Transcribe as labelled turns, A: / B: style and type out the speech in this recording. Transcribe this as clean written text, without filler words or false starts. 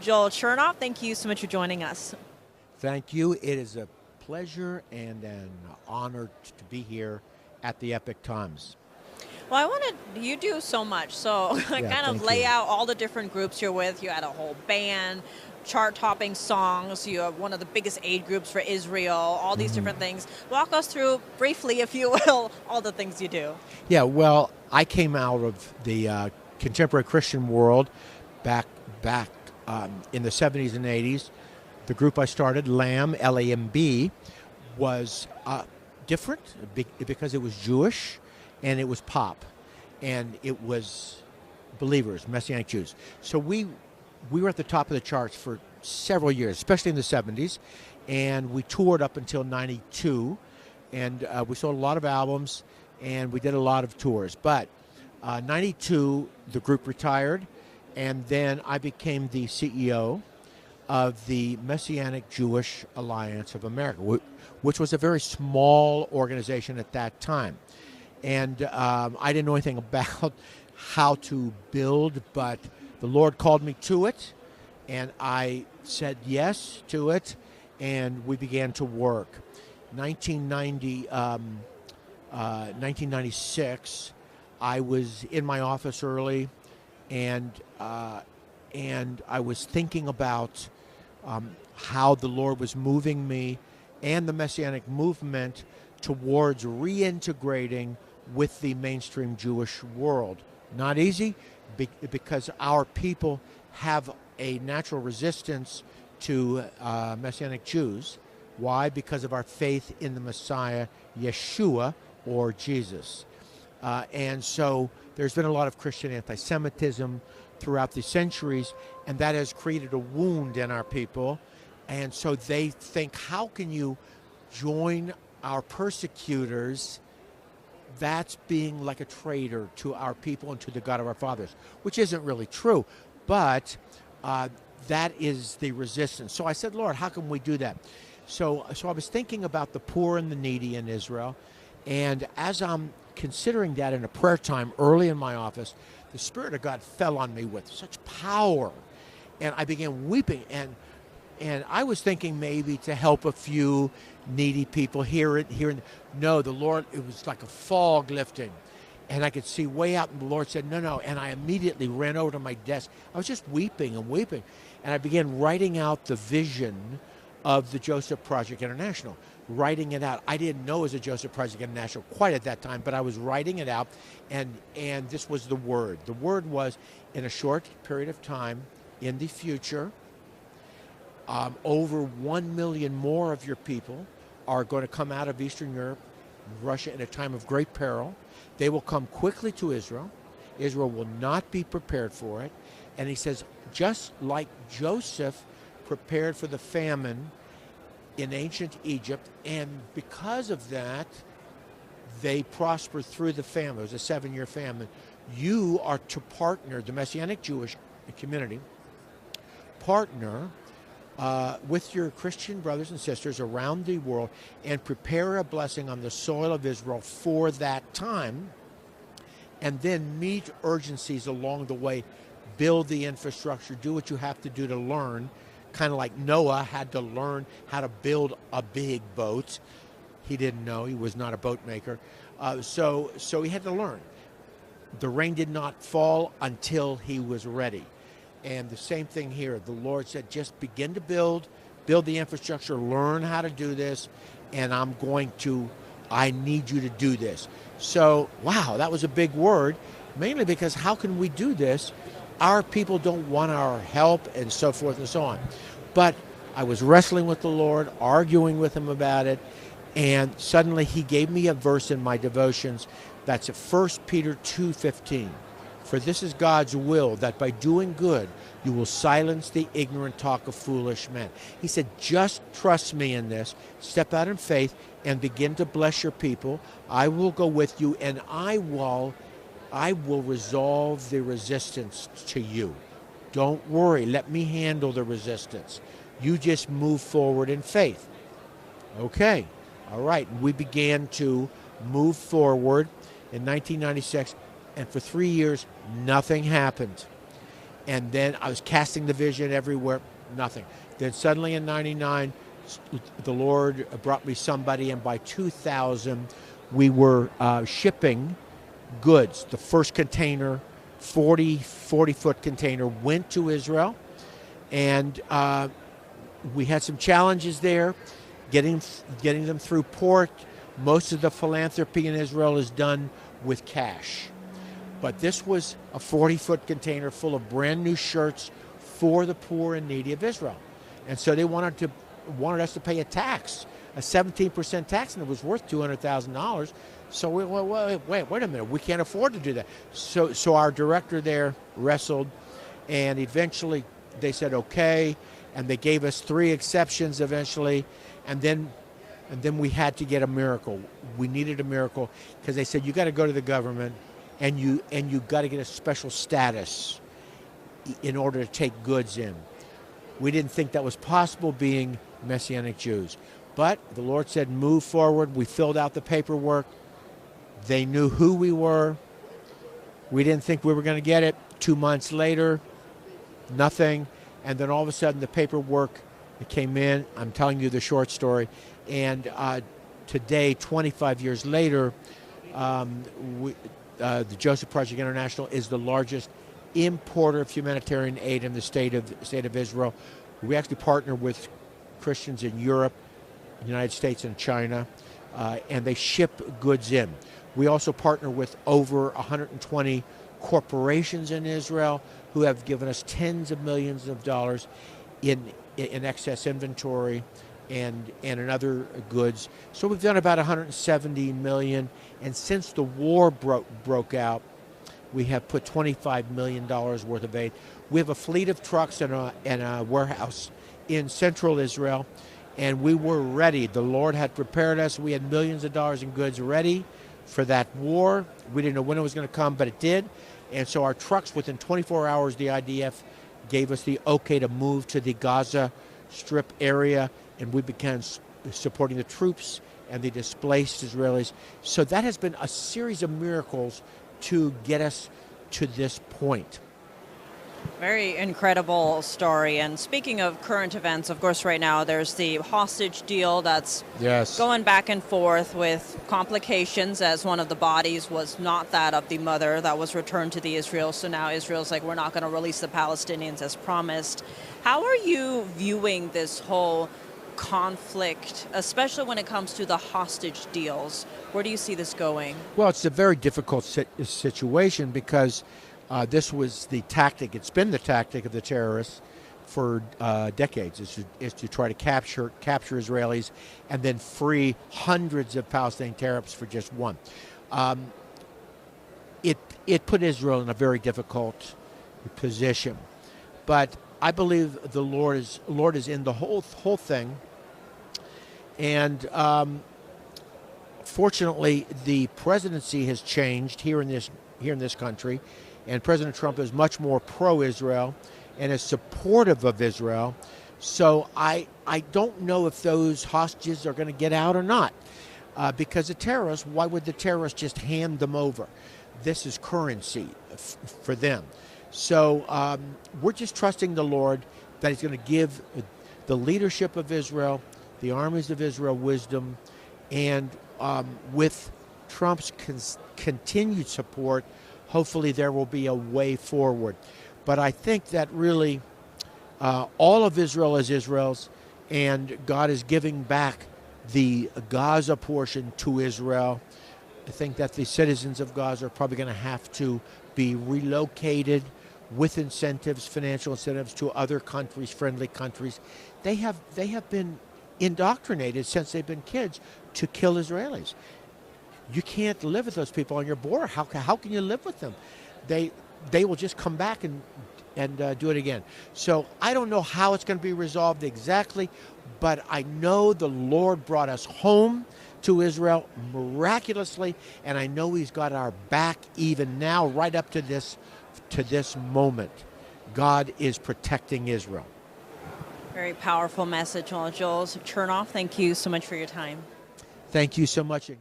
A: Joel Chernoff. Thank you so much for joining us.
B: Thank you. It is a pleasure and an honor to be here at the Epic Times.
A: Well, I wanted, you do so much, so kind of lay out all the different groups you're with. You had a whole band, chart-topping songs, you have one of the biggest aid groups for Israel, all these different things. Walk us through, briefly, if you will, all the things you do.
B: Yeah, well, I came out of the contemporary Christian world back in the 70s and 80s. The group I started, LAMB, L-A-M-B, was different because it was Jewish and it was pop and it was believers, Messianic Jews. So we were at the top of the charts for several years, especially in the 70s, and we toured up until 92, and we sold a lot of albums and we did a lot of tours. But 92, the group retired, and then I became the CEO of the Messianic Jewish Alliance of America, which was a very small organization at that time. And I didn't know anything about how to build, but the Lord called me to it, and I said yes to it, and we began to work. 1996, I was in my office early, and I was thinking about how the Lord was moving me and the Messianic movement towards reintegrating with the mainstream Jewish world. Not easy, because our people have a natural resistance to Messianic Jews. Why? Because of our faith in the Messiah, Yeshua, or Jesus. And so there's been a lot of Christian anti-Semitism throughout the centuries, and that has created a wound in our people. And so they think, how can you join our persecutors? That's being like a traitor to our people and to the God of our fathers, which isn't really true, but that is the resistance. So I said, Lord, how can we do that? So I was thinking about the poor and the needy in Israel, and as I'm considering that in a prayer time early in my office, the Spirit of God fell on me with such power, and I began weeping, and I was thinking maybe to help a few needy people here. No, the Lord, it was like a fog lifting, and I could see way out, and the Lord said, no, and I immediately ran over to my desk. I was just weeping and weeping, and I began writing out the vision of the Joseph Project International, writing it out. I didn't know it was a Joseph Project International quite at that time, but I was writing it out, and this was the word. The word was, in a short period of time, in the future, over 1 million more of your people are going to come out of Eastern Europe, Russia, in a time of great peril. They will come quickly to Israel. Israel will not be prepared for it. And he says, just like Joseph prepared for the famine in ancient Egypt, and because of that, they prospered through the famine. It was a 7-year famine. You are to partner, the Messianic Jewish community, partner with your Christian brothers and sisters around the world and prepare a blessing on the soil of Israel for that time, and then meet urgencies along the way, build the infrastructure, do what you have to do to learn, kind of like Noah had to learn how to build a big boat. He didn't know, he was not a boat maker. So he had to learn. The rain did not fall until he was ready. And the same thing here. The Lord said, just begin to build the infrastructure, learn how to do this, and I need you to do this. So, wow, that was a big word, mainly because how can we do this? Our people don't want our help, and so forth and so on. But I was wrestling with the Lord, arguing with him about it, and suddenly he gave me a verse in my devotions. That's at 1 Peter 2:15. For this is God's will, that by doing good, you will silence the ignorant talk of foolish men. He said, just trust me in this. Step out in faith and begin to bless your people. I will go with you, and I will resolve the resistance to you. Don't worry. Let me handle the resistance. You just move forward in faith. Okay. All right. We began to move forward in 1996. And for 3 years, nothing happened. And then I was casting the vision everywhere, nothing. Then suddenly in 99, the Lord brought me somebody, and by 2000, we were shipping goods. The first container, 40-foot container, went to Israel, and we had some challenges there, getting them through port. Most of the philanthropy in Israel is done with cash. But this was a 40-foot container full of brand new shirts for the poor and needy of Israel. And so they wanted us to pay a tax, a 17% tax, and it was worth $200,000. So wait a minute, we can't afford to do that. So our director there wrestled, and eventually they said okay, and they gave us 3 exceptions eventually, and then we had to get a miracle. We needed a miracle because they said you got to go to the government, and you got to get a special status in order to take goods in. We didn't think that was possible being Messianic Jews. But the Lord said, move forward. We filled out the paperwork. They knew who we were. We didn't think we were going to get it. 2 months later, nothing. And then all of a sudden the paperwork came in. I'm telling you the short story. And today, 25 years later, the Joseph Project International is the largest importer of humanitarian aid in the state of Israel. We actually partner with Christians in Europe, United States, and China, and they ship goods in. We also partner with over 120 corporations in Israel who have given us tens of millions of dollars in excess inventory and in other goods. So we've done about 170 million, and since the war broke out, we have put $25 million worth of aid. We have a fleet of trucks and a warehouse in central Israel, and we were ready. The Lord had prepared us. We had millions of dollars in goods ready for that war. We didn't know when it was going to come, but it did. And so our trucks, within 24 hours, the IDF gave us the okay to move to the Gaza Strip area, and we began supporting the troops and the displaced Israelis. So that has been a series of miracles to get us to this point.
A: Very incredible story. And speaking of current events, of course, right now there's the hostage deal that's going back and forth with complications, as one of the bodies was not that of the mother that was returned to the Israel. So now Israel's like, we're not going to release the Palestinians as promised. How are you viewing this whole conflict, especially when it comes to the hostage deals? Where do you see this going?
B: Well, it's a very difficult situation because this was the tactic. It's been the tactic of the terrorists for decades, is to try to capture Israelis and then free hundreds of Palestinian terrorists for just one. It put Israel in a very difficult position, but I believe the Lord is in the whole thing, and fortunately, the presidency has changed here in this country, and President Trump is much more pro-Israel and is supportive of Israel. So I don't know if those hostages are going to get out or not, because the terrorists, why would the terrorists just hand them over? This is currency for them. So we're just trusting the Lord that He's going to give the leadership of Israel, the armies of Israel, wisdom, and with Trump's continued support, hopefully there will be a way forward. But I think that really all of Israel is Israel's, and God is giving back the Gaza portion to Israel. I think that the citizens of Gaza are probably going to have to be relocated with incentives, financial incentives, to other countries, friendly countries. They have been indoctrinated since they've been kids to kill Israelis. You can't live with those people on your border. How can you live with them? They will just come back and do it again. So I don't know how it's going to be resolved exactly, but I know the Lord brought us home to Israel miraculously, and I know He's got our back even now, right up to this moment. God is protecting Israel.
A: Very powerful message. Well, Joel Chernoff, thank you so much for your time.
B: Thank you so much.